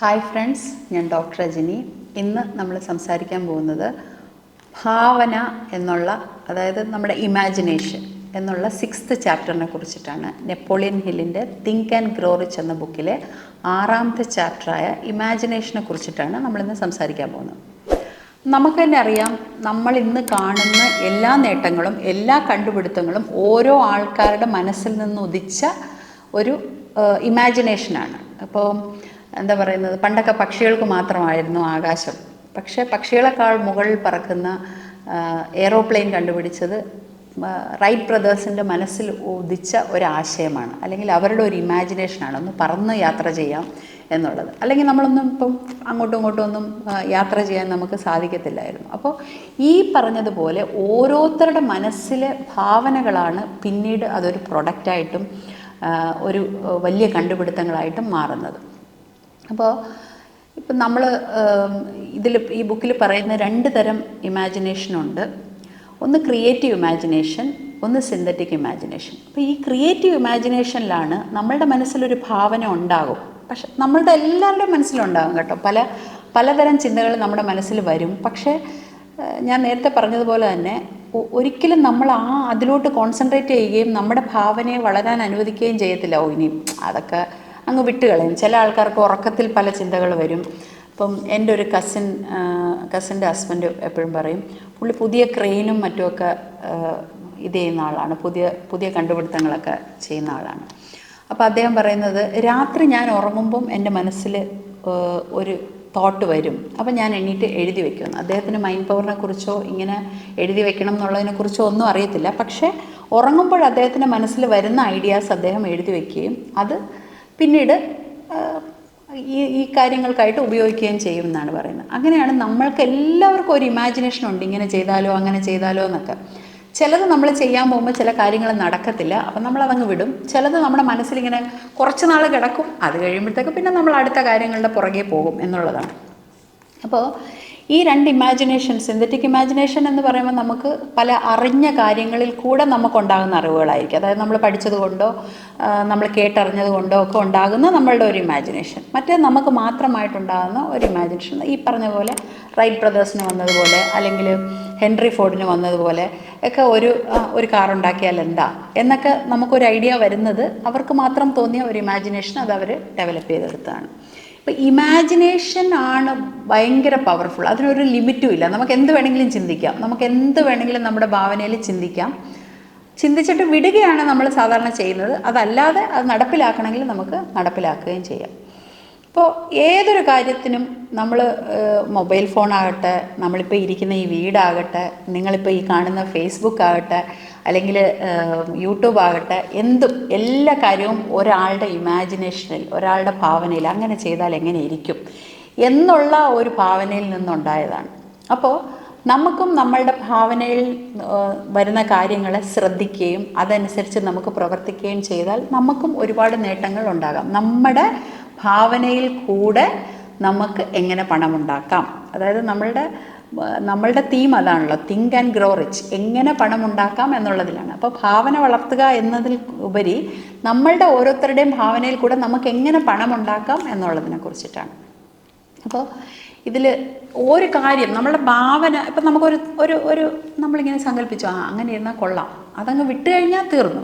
Hi friends, ഞാൻ doctor Rajani. ഇന്ന് നമ്മൾ സംസാരിക്കാൻ പോകുന്നത് ഭാവന എന്നുള്ള, അതായത് നമ്മുടെ ഇമാജിനേഷൻ എന്നുള്ള 6th ചാപ്റ്ററിനെ കുറിച്ചിട്ടാണ്. നെപ്പോളിയൻ ഹില്ലിൻ്റെ തിങ്ക് ആൻഡ് ഗ്രോ റിച്ച് എന്ന ബുക്കിലെ 6ാമത്തെ ചാപ്റ്ററായ ഇമാജിനേഷനെ കുറിച്ചിട്ടാണ് നമ്മളിന്ന് സംസാരിക്കാൻ പോകുന്നത്. നമുക്ക് തന്നെ അറിയാം, നമ്മൾ ഇന്ന് കാണുന്ന എല്ലാ നേട്ടങ്ങളും എല്ലാ കണ്ടുപിടുത്തങ്ങളും ഓരോ ആൾക്കാരുടെ മനസ്സിൽ നിന്ന് ഉദിച്ച ഒരു ഇമാജിനേഷനാണ്. അപ്പോൾ എന്താ പറയുന്നത്, പണ്ടൊക്കെ പക്ഷികൾക്ക് മാത്രമായിരുന്നു ആകാശം. പക്ഷേ പക്ഷികളെക്കാൾ മുകളിൽ പറക്കുന്ന എയ്റോപ്ലെയിൻ കണ്ടുപിടിച്ചത് റൈറ്റ് ബ്രദേഴ്സിൻ്റെ മനസ്സിൽ ഉദിച്ച ഒരാശയമാണ്, അല്ലെങ്കിൽ അവരുടെ ഒരു ഇമാജിനേഷനാണ്. ഒന്ന് പറന്ന് യാത്ര ചെയ്യാം എന്നുള്ളത്. അല്ലെങ്കിൽ നമ്മളൊന്നും ഇപ്പം അങ്ങോട്ടും ഇങ്ങോട്ടും ഒന്നും യാത്ര ചെയ്യാൻ നമുക്ക് സാധിക്കത്തില്ലായിരുന്നു. അപ്പോൾ ഈ പറഞ്ഞതുപോലെ ഓരോരുത്തരുടെ മനസ്സിലെ ഭാവനകളാണ് പിന്നീട് അതൊരു പ്രൊഡക്റ്റായിട്ടും ഒരു വലിയ കണ്ടുപിടുത്തങ്ങളായിട്ടും മാറുന്നത്. അപ്പോൾ ഇപ്പം നമ്മൾ ഈ ബുക്കിൽ പറയുന്ന 2 തരം ഇമാജിനേഷനുണ്ട്. ഒന്ന് ക്രിയേറ്റീവ് ഇമാജിനേഷൻ, ഒന്ന് സിന്തറ്റിക് ഇമാജിനേഷൻ. അപ്പോൾ ഈ ക്രിയേറ്റീവ് ഇമാജിനേഷനിലാണ് നമ്മളുടെ മനസ്സിലൊരു ഭാവന ഉണ്ടാകും. പക്ഷെ നമ്മളുടെ എല്ലാവരുടെയും മനസ്സിലുണ്ടാകും കേട്ടോ, പലതരം ചിന്തകൾ നമ്മുടെ മനസ്സിൽ വരും. പക്ഷേ ഞാൻ നേരത്തെ പറഞ്ഞതുപോലെ തന്നെ ഒരിക്കലും നമ്മൾ അതിലോട്ട് കോൺസെൻട്രേറ്റ് ചെയ്യുകയും നമ്മുടെ ഭാവനയെ വളരാൻ അനുവദിക്കുകയും ചെയ്യത്തില്ല. ഇനി അതൊക്കെ അങ്ങ് വിട്ടുകളയും. ചില ആൾക്കാർക്ക് ഉറക്കത്തിൽ പല ചിന്തകൾ വരും. ഇപ്പം എൻ്റെ ഒരു കസിൻ്റെ ഹസ്ബൻഡ് എപ്പോഴും പറയും, പുള്ളി പുതിയ ക്രെയിനും മറ്റുമൊക്കെ ഇത് ചെയ്യുന്ന ആളാണ്, പുതിയ കണ്ടുപിടുത്തങ്ങളൊക്കെ ചെയ്യുന്ന ആളാണ്. അപ്പോൾ അദ്ദേഹം പറയുന്നത്, രാത്രി ഞാൻ ഉറങ്ങുമ്പം എൻ്റെ മനസ്സിൽ ഒരു തോട്ട് വരും. അപ്പം ഞാൻ എണ്ണീറ്റ് എഴുതി വയ്ക്കുന്നു. അദ്ദേഹത്തിന് മൈൻഡ് പവറിനെ കുറിച്ചോ ഇങ്ങനെ എഴുതി വെക്കണം എന്നുള്ളതിനെക്കുറിച്ചോ ഒന്നും അറിയത്തില്ല. പക്ഷേ ഉറങ്ങുമ്പോൾ അദ്ദേഹത്തിൻ്റെ മനസ്സിൽ വരുന്ന ഐഡിയാസ് അദ്ദേഹം എഴുതി വയ്ക്കുകയും അത് പിന്നീട് ഈ കാര്യങ്ങൾക്കായിട്ട് ഉപയോഗിക്കുകയും ചെയ്യും എന്നാണ് പറയുന്നത്. അങ്ങനെയാണ് നമ്മൾക്ക് എല്ലാവർക്കും ഒരു ഇമാജിനേഷൻ ഉണ്ട്, ഇങ്ങനെ ചെയ്താലോ അങ്ങനെ ചെയ്താലോ എന്നൊക്കെ. ചിലത് നമ്മൾ ചെയ്യാൻ പോകുമ്പോൾ ചില കാര്യങ്ങൾ നടക്കത്തില്ല, അപ്പം നമ്മളതങ്ങ് വിടും. ചിലത് നമ്മുടെ മനസ്സിലിങ്ങനെ കുറച്ച് നാൾ കിടക്കും, അത് കഴിയുമ്പോഴത്തേക്ക് പിന്നെ നമ്മൾ അടുത്ത കാര്യങ്ങളുടെ പുറകെ പോകും എന്നുള്ളതാണ്. അപ്പോൾ ഈ 2 ഇമാജിനേഷൻ, സിന്തറ്റിക് ഇമാജിനേഷൻ എന്ന് പറയുമ്പോൾ നമുക്ക് പല അറിഞ്ഞ കാര്യങ്ങളിൽ കൂടെ നമുക്കുണ്ടാകുന്ന അറിവുകളായിരിക്കും. അതായത് നമ്മൾ പഠിച്ചത് കൊണ്ടോ നമ്മൾ കേട്ടറിഞ്ഞത് കൊണ്ടോ ഒക്കെ ഉണ്ടാകുന്ന നമ്മളുടെ ഒരു ഇമാജിനേഷൻ. മറ്റേ നമുക്ക് മാത്രമായിട്ടുണ്ടാകുന്ന ഒരു ഇമാജിനേഷൻ, ഈ പറഞ്ഞ പോലെ റൈറ്റ് ബ്രദേഴ്സിന് വന്നതുപോലെ അല്ലെങ്കിൽ ഹെൻറി ഫോർഡിന് വന്നതുപോലെ ഒക്കെ ഒരു കാർ ഉണ്ടാക്കിയാൽ എന്താ എന്നൊക്കെ നമുക്കൊരു ഐഡിയ വരുന്നത് അവർക്ക് മാത്രം തോന്നിയ ഒരു ഇമാജിനേഷൻ, അത് അവർ ഡെവലപ്പ് ചെയ്തെടുത്തതാണ്. അപ്പോൾ ഇമാജിനേഷൻ ആണ് ഭയങ്കര പവർഫുൾ. അതിനൊരു ലിമിറ്റും ഇല്ല. നമുക്ക് എന്ത് വേണമെങ്കിലും ചിന്തിക്കാം, നമുക്ക് എന്ത് വേണമെങ്കിലും നമ്മുടെ ഭാവനയിൽ ചിന്തിക്കാം. ചിന്തിച്ചിട്ട് വിടുകയാണ് നമ്മൾ സാധാരണ ചെയ്യുന്നത്. അതല്ലാതെ അത് നടപ്പിലാക്കണമെങ്കിൽ നമുക്ക് നടപ്പിലാക്കുകയും ചെയ്യാം. അപ്പോൾ ഏതൊരു കാര്യത്തിനും നമ്മൾ മൊബൈൽ ഫോണാകട്ടെ, നമ്മളിപ്പോൾ ഇരിക്കുന്ന ഈ വീടാകട്ടെ, നിങ്ങളിപ്പോൾ ഈ കാണുന്ന ഫേസ്ബുക്ക് ആകട്ടെ, അല്ലെങ്കിൽ യൂട്യൂബ് ആകട്ടെ, എല്ലാ കാര്യവും ഒരാളുടെ ഇമാജിനേഷനിൽ, ഒരാളുടെ ഭാവനയിൽ അങ്ങനെ ചെയ്താൽ എങ്ങനെ ഇരിക്കും എന്നുള്ള ഒരു ഭാവനയിൽ നിന്നുണ്ടായതാണ്. അപ്പോൾ നമുക്കും നമ്മളുടെ ഭാവനയിൽ വരുന്ന കാര്യങ്ങളെ ശ്രദ്ധിക്കുകയും അതനുസരിച്ച് നമുക്ക് പ്രവർത്തിക്കുകയും ചെയ്താൽ നമുക്കും ഒരുപാട് നേട്ടങ്ങൾ ഉണ്ടാകാം. നമ്മുടെ ഭാവനയിൽ കൂടെ നമുക്ക് എങ്ങനെ പണമുണ്ടാക്കാം, അതായത് നമ്മളുടെ തീം അതാണല്ലോ, തിങ്ക് ആൻഡ് ഗ്രോ റിച്ച്, എങ്ങനെ പണമുണ്ടാക്കാം എന്നുള്ളതിലാണ്. അപ്പോൾ ഭാവന വളർത്തുക എന്നതിൽ ഉപരി നമ്മളുടെ ഓരോരുത്തരുടെയും ഭാവനയിൽ കൂടെ നമുക്ക് എങ്ങനെ പണമുണ്ടാക്കാം എന്നുള്ളതിനെ കുറിച്ചിട്ടാണ്. അപ്പോൾ ഇതിൽ ഒരു കാര്യം, നമ്മളുടെ ഭാവന, ഇപ്പം നമുക്കൊരു നമ്മളിങ്ങനെ സങ്കല്പിച്ചു, അങ്ങനെ ഇരുന്നാൽ കൊള്ളാം, അതങ്ങ് വിട്ട് കഴിഞ്ഞാൽ തീർന്നു.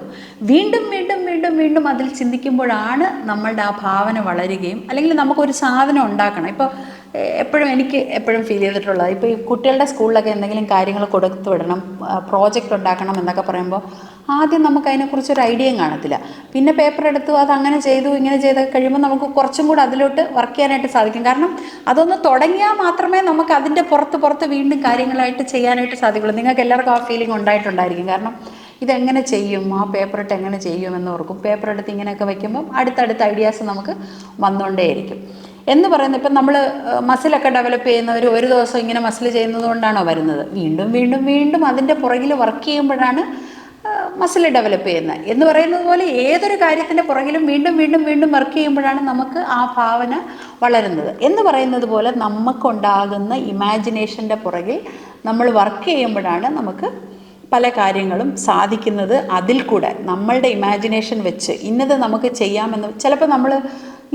വീണ്ടും വീണ്ടും വീണ്ടും വീണ്ടും അതിൽ ചിന്തിക്കുമ്പോഴാണ് നമ്മളുടെ ആ ഭാവന വളരുകയും, അല്ലെങ്കിൽ നമുക്കൊരു സാധനം ഉണ്ടാക്കണം. ഇപ്പോൾ എനിക്ക് എപ്പോഴും ഫീൽ ചെയ്തിട്ടുള്ളത്, ഇപ്പോൾ ഈ കുട്ടികളുടെ സ്കൂളിലൊക്കെ എന്തെങ്കിലും കാര്യങ്ങൾ കൊടുത്തു വിടണം, പ്രോജക്റ്റ് ഉണ്ടാക്കണം എന്നൊക്കെ പറയുമ്പോൾ ആദ്യം നമുക്ക് അതിനെക്കുറിച്ചൊരു ഐഡിയയും കാണത്തില്ല. പിന്നെ പേപ്പർ എടുത്തു അതങ്ങനെ ചെയ്തു ഇങ്ങനെ ചെയ്തൊക്കെ കഴിയുമ്പോൾ നമുക്ക് കുറച്ചും കൂടെ അതിലോട്ട് വർക്ക് ചെയ്യാനായിട്ട് സാധിക്കും. കാരണം അതൊന്ന് തുടങ്ങിയാൽ മാത്രമേ നമുക്ക് അതിൻ്റെ പുറത്ത് വീണ്ടും കാര്യങ്ങളായിട്ട് ചെയ്യാനായിട്ട് സാധിക്കുള്ളൂ. നിങ്ങൾക്ക് എല്ലാവർക്കും ആ ഫീലിംഗ് ഉണ്ടായിട്ടുണ്ടായിരിക്കും. കാരണം ഇതെങ്ങനെ ചെയ്യും, ആ പേപ്പർ ഇട്ട് എങ്ങനെ ചെയ്യുമെന്ന് ഓർക്കും. പേപ്പർ എടുത്ത് ഇങ്ങനെയൊക്കെ വയ്ക്കുമ്പം അടുത്തടുത്ത ഐഡിയാസ് നമുക്ക് വന്നുകൊണ്ടേയിരിക്കും എന്ന് പറയുന്നത്. ഇപ്പം നമ്മൾ മസിലൊക്കെ ഡെവലപ്പ് ചെയ്യുന്നവർ ഒരു ദിവസം ഇങ്ങനെ മസിൽ ചെയ്യുന്നത് കൊണ്ടാണോ വരുന്നത്? വീണ്ടും വീണ്ടും വീണ്ടും അതിൻ്റെ പുറകിൽ വർക്ക് ചെയ്യുമ്പോഴാണ് മസിൽ ഡെവലപ്പ് ചെയ്യുന്നത് എന്ന് പറയുന്നത് പോലെ ഏതൊരു കാര്യത്തിൻ്റെ പുറകിലും വീണ്ടും വീണ്ടും വീണ്ടും വർക്ക് ചെയ്യുമ്പോഴാണ് നമുക്ക് ആ ഭാവന വളരുന്നത് എന്ന് പറയുന്നത് പോലെ നമുക്കുണ്ടാകുന്ന ഇമാജിനേഷൻ്റെ പുറകിൽ നമ്മൾ വർക്ക് ചെയ്യുമ്പോഴാണ് നമുക്ക് പല കാര്യങ്ങളും സാധിക്കുന്നത്. അതിൽ കൂടെ നമ്മളുടെ ഇമാജിനേഷൻ വെച്ച് ഇന്നത് നമുക്ക് ചെയ്യാമെന്ന് ചിലപ്പോൾ നമ്മൾ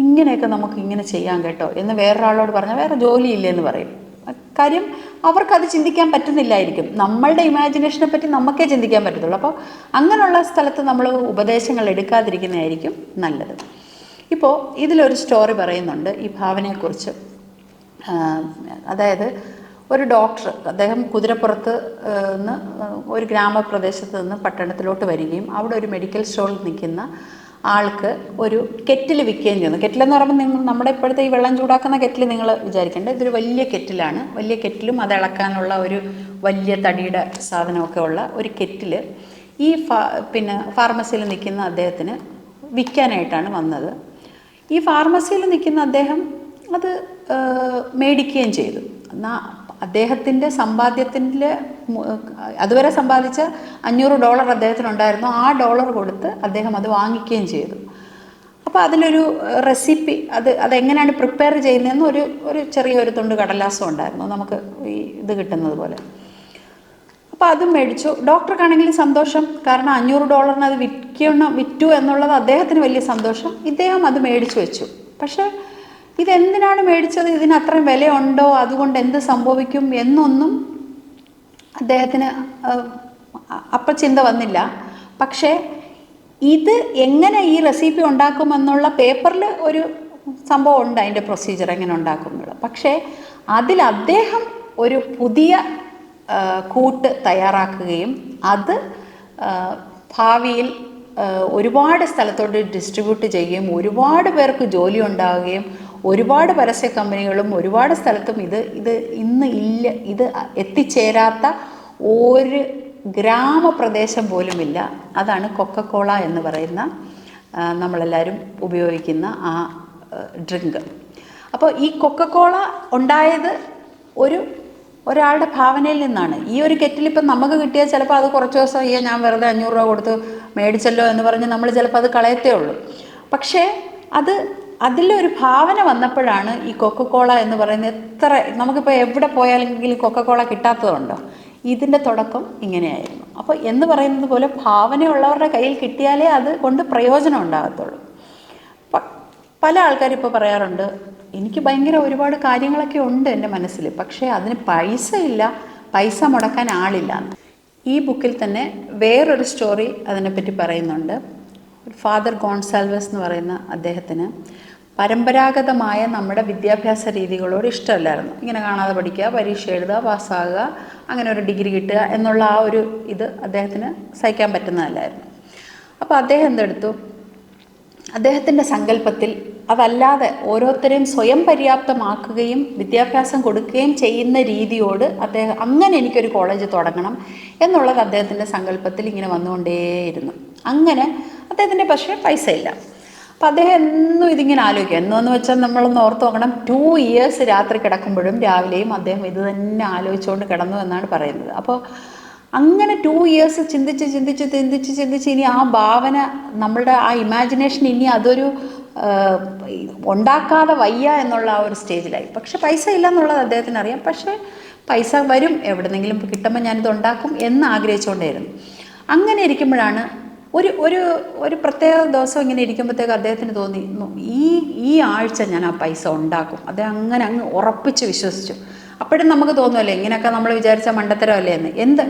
ഇങ്ങനെയൊക്കെ നമുക്ക് ഇങ്ങനെ ചെയ്യാം കേട്ടോ എന്ന് വേറൊരാളോട് പറഞ്ഞാൽ വേറെ ജോലിയില്ലെന്ന് പറയും. കാര്യം അവർക്കത് ചിന്തിക്കാൻ പറ്റുന്നില്ലായിരിക്കും. നമ്മളുടെ ഇമാജിനേഷനെ പറ്റി നമുക്കേ ചിന്തിക്കാൻ പറ്റത്തുള്ളൂ. അപ്പോൾ അങ്ങനെയുള്ള സ്ഥലത്ത് നമ്മൾ ഉപദേശങ്ങൾ എടുക്കാതിരിക്കുന്നതായിരിക്കും നല്ലത്. ഇപ്പോൾ ഇതിലൊരു സ്റ്റോറി പറയുന്നുണ്ട് ഈ ഭാവനയെക്കുറിച്ച്. അതായത് ഒരു ഡോക്ടർ, അദ്ദേഹം കുതിരപ്പുറത്ത് നിന്ന് ഒരു ഗ്രാമപ്രദേശത്ത് നിന്ന് പട്ടണത്തിലോട്ട് വരികയും അവിടെ ഒരു മെഡിക്കൽ സ്റ്റോറിൽ നിൽക്കുന്ന ആൾക്ക് ഒരു കെറ്റിൽ വിൽക്കുകയും ചെയ്യുന്നു. കെറ്റിലെന്ന് പറയുമ്പോൾ നിങ്ങൾ നമ്മുടെ ഇപ്പോഴത്തെ ഈ വെള്ളം ചൂടാക്കുന്ന കെറ്റിൽ നിങ്ങൾ വിചാരിക്കേണ്ടത് ഇതൊരു വലിയ കെറ്റിലാണ്. വലിയ കെറ്റിലും അത് ഇളക്കാനുള്ള ഒരു വലിയ തടിയുടെ സാധനമൊക്കെ ഉള്ള ഒരു കെറ്റിൽ ഈ ഫാർമസിയിൽ നിൽക്കുന്ന അദ്ദേഹത്തിന് വിൽക്കാനായിട്ടാണ് വന്നത്. ഈ ഫാർമസിയിൽ നിൽക്കുന്ന അദ്ദേഹം അത് മേടിക്കുകയും ചെയ്തു. എന്നാൽ അദ്ദേഹത്തിൻ്റെ സമ്പാദ്യത്തിൻ്റെ അതുവരെ സമ്പാദിച്ച $500 അദ്ദേഹത്തിനുണ്ടായിരുന്നു. ആ ഡോളർ കൊടുത്ത് അദ്ദേഹം അത് വാങ്ങിക്കുകയും ചെയ്തു. അപ്പോൾ അതിലൊരു റെസിപ്പി, അതെങ്ങനെയാണ് പ്രിപ്പയർ ചെയ്യുന്നതെന്ന് ഒരു ചെറിയൊരു തുണ്ട് കടലാസം ഉണ്ടായിരുന്നു, നമുക്ക് ഈ ഇത് കിട്ടുന്നത് പോലെ. അപ്പോൾ അതും മേടിച്ചു. ഡോക്ടർക്കാണെങ്കിലും സന്തോഷം, കാരണം $500 അത് വിറ്റു എന്നുള്ളത് അദ്ദേഹത്തിന് വലിയ സന്തോഷം. ഇദ്ദേഹം അത് മേടിച്ചു വെച്ചു. പക്ഷേ ഇതെന്തിനാണ് മേടിച്ചത്, ഇതിന് അത്രയും വിലയുണ്ടോ, അതുകൊണ്ട് എന്ത് സംഭവിക്കും എന്നൊന്നും അദ്ദേഹത്തിന് അപ്പം ചിന്ത വന്നില്ല. പക്ഷേ ഇത് എങ്ങനെ ഈ റെസിപ്പി ഉണ്ടാക്കുമെന്നുള്ള പേപ്പറിൽ ഒരു സംഭവം ഉണ്ട്, അതിൻ്റെ പ്രൊസീജിയർ എങ്ങനെ ഉണ്ടാക്കുമെന്നുള്ളത്. പക്ഷേ അതിൽ അദ്ദേഹം ഒരു പുതിയ കൂട്ട് തയ്യാറാക്കുകയും അത് ഭാവിയിൽ ഒരുപാട് സ്ഥലത്തോട്ട് ഡിസ്ട്രിബ്യൂട്ട് ചെയ്യുകയും ഒരുപാട് പേർക്ക് ജോലി ഉണ്ടാവുകയും ഒരുപാട് പരസ്യ കമ്പനികളും ഒരുപാട് സ്ഥലത്തും ഇത് ഇന്ന് ഇല്ല, ഇത് എത്തിച്ചേരാത്ത ഒരു ഗ്രാമപ്രദേശം പോലുമില്ല. അതാണ് കൊക്കക്കോള എന്ന് പറയുന്ന നമ്മളെല്ലാവരും ഉപയോഗിക്കുന്ന ആ ഡ്രിങ്ക്. അപ്പോൾ ഈ കൊക്കക്കോള ഉണ്ടായത് ഒരാളുടെ ഭാവനയിൽ നിന്നാണ്. ഈ ഒരു കെറ്റിലിപ്പം നമുക്ക് കിട്ടിയാൽ ചിലപ്പോൾ അത് കുറച്ച് ദിവസം ഞാൻ വെറുതെ $500 കൊടുത്ത് മേടിച്ചല്ലോ എന്ന് പറഞ്ഞ് നമ്മൾ ചിലപ്പോൾ അത് കളയത്തേ ഉള്ളൂ. പക്ഷേ അതിലൊരു ഭാവന വന്നപ്പോഴാണ് ഈ കൊക്കക്കോള എന്ന് പറയുന്നത്. എത്ര നമുക്കിപ്പോൾ എവിടെ പോയാലെങ്കിലും കൊക്കക്കോള കിട്ടാത്തതുണ്ടോ? ഇതിൻ്റെ തുടക്കം ഇങ്ങനെയായിരുന്നു. അപ്പോൾ എന്ന് പറയുന്നത് പോലെ ഭാവനയുള്ളവരുടെ കയ്യിൽ കിട്ടിയാലേ അത് കൊണ്ട് പ്രയോജനം ഉണ്ടാകത്തുള്ളൂ. പല ആൾക്കാരും ഇപ്പോൾ പറയാറുണ്ട്, എനിക്ക് ഭയങ്കര ഒരുപാട് കാര്യങ്ങളൊക്കെ ഉണ്ട് എൻ്റെ മനസ്സിൽ, പക്ഷേ അതിന് പൈസ ഇല്ല, പൈസ മുടക്കാൻ ആളില്ല. ഈ ബുക്കിൽ തന്നെ വേറൊരു സ്റ്റോറി അതിനെപ്പറ്റി പറയുന്നുണ്ട്. ഫാദർ ഗോൺസാൽവസ് എന്ന് പറയുന്ന അദ്ദേഹത്തിന് പരമ്പരാഗതമായ നമ്മുടെ വിദ്യാഭ്യാസ രീതികളോട് ഇഷ്ടമല്ലായിരുന്നു. ഇങ്ങനെ കാണാതെ പഠിക്കുക, പരീക്ഷ എഴുതുക, പാസ്സാകുക, അങ്ങനെ ഒരു ഡിഗ്രി കിട്ടുക എന്നുള്ള ആ ഒരു ഇത് അദ്ദേഹത്തിന് സഹിക്കാൻ പറ്റുന്നതല്ലായിരുന്നു. അപ്പോൾ അദ്ദേഹം എന്തെടുത്തു, അദ്ദേഹത്തിൻ്റെ സങ്കല്പത്തിൽ അതല്ലാതെ ഓരോരുത്തരെയും സ്വയം പര്യാപ്തമാക്കുകയും വിദ്യാഭ്യാസം കൊടുക്കുകയും ചെയ്യുന്ന രീതിയോട് അദ്ദേഹം അങ്ങനെ എനിക്കൊരു കോളേജ് തുടങ്ങണം എന്നുള്ളത് അദ്ദേഹത്തിൻ്റെ സങ്കല്പത്തിൽ ഇങ്ങനെ വന്നുകൊണ്ടേയിരുന്നു. അങ്ങനെ അദ്ദേഹത്തിൻ്റെ പക്ഷേ പൈസ ഇല്ല. അപ്പം അദ്ദേഹം എന്നും ഇതിങ്ങനെ ആലോചിക്കുക. എന്നു വെച്ചാൽ നമ്മളൊന്ന് ഓർത്ത് നോക്കണം, 2 years രാത്രി കിടക്കുമ്പോഴും രാവിലെയും അദ്ദേഹം ഇത് തന്നെ ആലോചിച്ചുകൊണ്ട് കിടന്നു എന്നാണ് പറയുന്നത്. അപ്പോൾ അങ്ങനെ 2 years ചിന്തിച്ച് ഇനി ആ ഭാവന, നമ്മളുടെ ആ ഇമാജിനേഷൻ ഇനി അതൊരു ഉണ്ടാക്കാതെ വയ്യ എന്നുള്ള ആ ഒരു സ്റ്റേജിലായി. പക്ഷെ പൈസ ഇല്ല എന്നുള്ളത് അദ്ദേഹത്തിന് അറിയാം. പക്ഷേ പൈസ വരും, എവിടെന്നെങ്കിലും കിട്ടുമ്പോൾ ഞാനിത് ഉണ്ടാക്കും എന്ന് ആഗ്രഹിച്ചുകൊണ്ടേയിരുന്നു. അങ്ങനെ ഇരിക്കുമ്പോഴാണ് ഒരു പ്രത്യേക ദിവസം ഇങ്ങനെ ഇരിക്കുമ്പോഴത്തേക്ക് അദ്ദേഹത്തിന് തോന്നി, ഈ ആഴ്ച ഞാൻ ആ പൈസ ഉണ്ടാക്കും. അദ്ദേഹം അങ്ങ് ഉറപ്പിച്ച് വിശ്വസിച്ചു. അപ്പോഴും നമുക്ക് തോന്നുമല്ലേ ഇങ്ങനെയൊക്കെ നമ്മൾ വിചാരിച്ച മണ്ടത്തരമല്ലേ എന്ന്.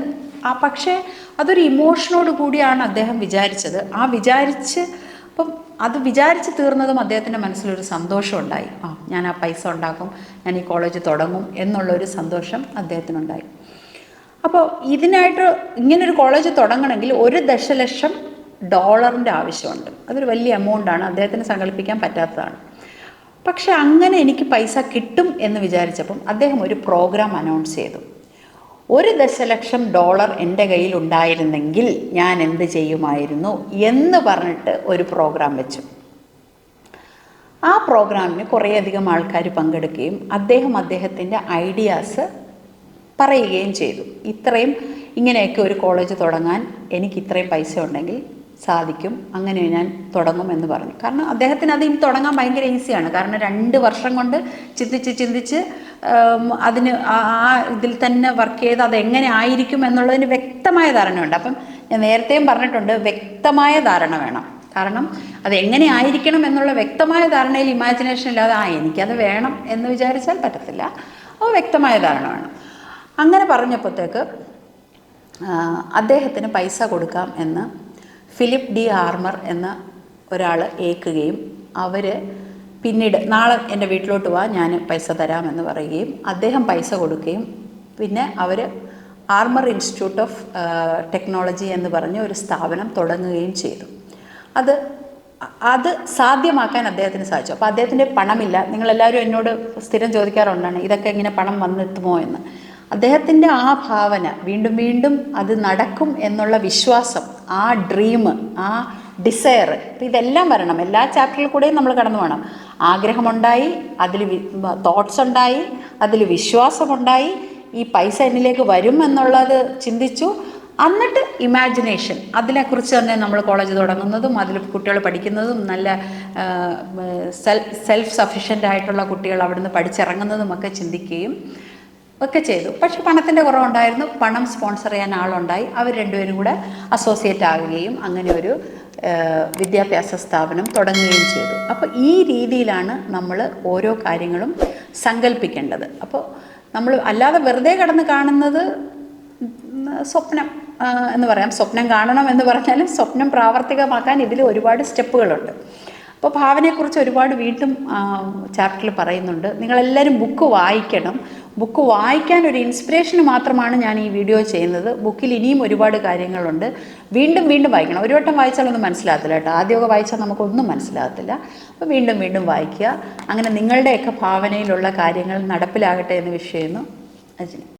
പക്ഷേ അതൊരു ഇമോഷനോട് കൂടിയാണ് അദ്ദേഹം വിചാരിച്ചത്. അപ്പം അത് വിചാരിച്ച് തീർന്നതും അദ്ദേഹത്തിൻ്റെ മനസ്സിലൊരു സന്തോഷം ഉണ്ടായി. ഞാൻ ആ പൈസ ഉണ്ടാക്കും, ഞാൻ ഈ കോളേജ് തുടങ്ങും എന്നുള്ളൊരു സന്തോഷം അദ്ദേഹത്തിനുണ്ടായി. അപ്പോൾ ഇതിനായിട്ട് ഇങ്ങനൊരു കോളേജ് തുടങ്ങണമെങ്കിൽ $1 ദശലക്ഷം ആവശ്യമുണ്ട്. അതൊരു വലിയ എമൗണ്ടാണ്, അദ്ദേഹത്തിന് സങ്കല്പിക്കാൻ പറ്റാത്തതാണ്. പക്ഷെ അങ്ങനെ എനിക്ക് പൈസ കിട്ടും എന്ന് വിചാരിച്ചപ്പം അദ്ദേഹം ഒരു പ്രോഗ്രാം അനൗൺസ് ചെയ്തു. $1 ദശലക്ഷം എൻ്റെ കയ്യിൽ ഉണ്ടായിരുന്നെങ്കിൽ ഞാൻ എന്ത് ചെയ്യുമായിരുന്നു എന്ന് പറഞ്ഞിട്ട് ഒരു പ്രോഗ്രാം വെച്ചു. ആ പ്രോഗ്രാമിന് കുറേയധികം ആൾക്കാർ പങ്കെടുക്കുകയും അദ്ദേഹത്തിൻ്റെ ഐഡിയാസ് പറയുകയും ചെയ്തു. ഇങ്ങനെയൊക്കെ ഒരു കോളേജ് തുടങ്ങാൻ എനിക്ക് ഇത്രയും പൈസ ഉണ്ടെങ്കിൽ സാധിക്കും, അങ്ങനെ ഞാൻ തുടങ്ങും എന്ന് പറഞ്ഞു. കാരണം അദ്ദേഹത്തിന് അത് ഇനി തുടങ്ങാൻ ഭയങ്കര ഈസിയാണ്. കാരണം 2 വർഷം കൊണ്ട് ചിന്തിച്ച് അതിന് ആ ഇതിൽ തന്നെ വർക്ക് ചെയ്ത് അതെങ്ങനെ ആയിരിക്കും എന്നുള്ളതിന് വ്യക്തമായ ധാരണയുണ്ട്. അപ്പം ഞാൻ നേരത്തെയും പറഞ്ഞിട്ടുണ്ട്, വ്യക്തമായ ധാരണ വേണം. കാരണം അത് എങ്ങനെ ആയിരിക്കണം എന്നുള്ള വ്യക്തമായ ധാരണയിൽ ഇമാജിനേഷൻ ഇല്ലാതെ എനിക്കത് വേണം എന്ന് വിചാരിച്ചാൽ പറ്റത്തില്ല. അപ്പോൾ വ്യക്തമായ ധാരണ വേണം. അങ്ങനെ പറഞ്ഞപ്പോഴത്തേക്ക് അദ്ദേഹത്തിന് പൈസ കൊടുക്കാം എന്ന് ഫിലിപ്പ് ഡി ആർമർ എന്ന ഒരാൾ ഏൽക്കുകയും അവർ പിന്നീട് നാളെ എൻ്റെ വീട്ടിലോട്ട് വാ, ഞാൻ പൈസ തരാമെന്ന് പറയുകയും അദ്ദേഹം പൈസ കൊടുക്കുകയും പിന്നെ അവർ ആർമർ ഇൻസ്റ്റിറ്റ്യൂട്ട് ഓഫ് ടെക്നോളജി എന്ന് പറഞ്ഞ ഒരു സ്ഥാപനം തുടങ്ങുകയും ചെയ്തു. അത് സാധ്യമാക്കാൻ അദ്ദേഹത്തിന് സാധിച്ചു. അപ്പോൾ അദ്ദേഹത്തിൻ്റെ പണമില്ല. നിങ്ങളെല്ലാവരും എന്നോട് സ്ഥിരം ചോദിക്കാറുണ്ടാണ് ഇതൊക്കെ ഇങ്ങനെ പണം വന്നെത്തുമോ എന്ന്. അദ്ദേഹത്തിൻ്റെ ആ ഭാവന, വീണ്ടും വീണ്ടും അത് നടക്കും എന്നുള്ള വിശ്വാസം, ആ ഡ്രീം, ആ ഡിസയർ, ഇതെല്ലാം വരണം. എല്ലാ ചാപ്റ്ററിൽ കൂടെയും നമ്മൾ കടന്നു വേണം. ആഗ്രഹമുണ്ടായി, അതിൽ തോട്ട്സ് ഉണ്ടായി, അതിൽ വിശ്വാസമുണ്ടായി, ഈ പൈസ എന്നിലേക്ക് വരും എന്നുള്ളത് ചിന്തിച്ചു. എന്നിട്ട് ഇമാജിനേഷൻ, അതിനെക്കുറിച്ച് തന്നെ നമ്മൾ കോളേജ് തുടങ്ങുന്നതും അതിൽ കുട്ടികൾ പഠിക്കുന്നതും നല്ല സെൽഫ് സഫിഷ്യൻ്റ് ആയിട്ടുള്ള കുട്ടികൾ അവിടുന്ന് പഠിച്ചിറങ്ങുന്നതും ഒക്കെ ചിന്തിക്കുകയും ഒക്കെ ചെയ്തു. പക്ഷെ പണത്തിൻ്റെ കുറവുണ്ടായിരുന്നു. പണം സ്പോൺസർ ചെയ്യാൻ ആളുണ്ടായി. അവർ രണ്ടുപേരും കൂടെ അസോസിയേറ്റ് ആകുകയും അങ്ങനെ ഒരു വിദ്യാഭ്യാസ സ്ഥാപനം തുടങ്ങുകയും ചെയ്തു. അപ്പോൾ ഈ രീതിയിലാണ് നമ്മൾ ഓരോ കാര്യങ്ങളും സങ്കല്പിക്കേണ്ടത്. അപ്പോൾ നമ്മൾ അല്ലാതെ വെറുതെ കടന്ന് കാണുന്നത് സ്വപ്നം എന്ന് പറയാം. സ്വപ്നം കാണണം എന്ന് പറഞ്ഞാലും സ്വപ്നം പ്രാവർത്തികമാക്കാൻ ഇതിൽ ഒരുപാട് സ്റ്റെപ്പുകളുണ്ട്. അപ്പോൾ ഭാവനയെക്കുറിച്ച് ഒരുപാട് വീണ്ടും ചാപ്റ്ററിൽ പറയുന്നുണ്ട്. നിങ്ങളെല്ലാവരും ബുക്ക് വായിക്കണം. ബുക്ക് വായിക്കാൻ ഒരു ഇൻസ്പിറേഷന് മാത്രമാണ് ഞാൻ ഈ വീഡിയോ ചെയ്യുന്നത്. ബുക്കിൽ ഇനിയും ഒരുപാട് കാര്യങ്ങളുണ്ട്. വീണ്ടും വീണ്ടും വായിക്കണം. ഒരു വട്ടം വായിച്ചാലൊന്നും മനസ്സിലാകത്തില്ല കേട്ടോ. ആദ്യമൊക്കെ വായിച്ചാൽ നമുക്കൊന്നും മനസ്സിലാകത്തില്ല. അപ്പോൾ വീണ്ടും വീണ്ടും വായിക്കുക. അങ്ങനെ നിങ്ങളുടെയൊക്കെ ഭാവനയിലുള്ള കാര്യങ്ങൾ നടപ്പിലാകട്ടെ എന്ന് വിഷ് ചെയ്യുന്നു. അജിനി.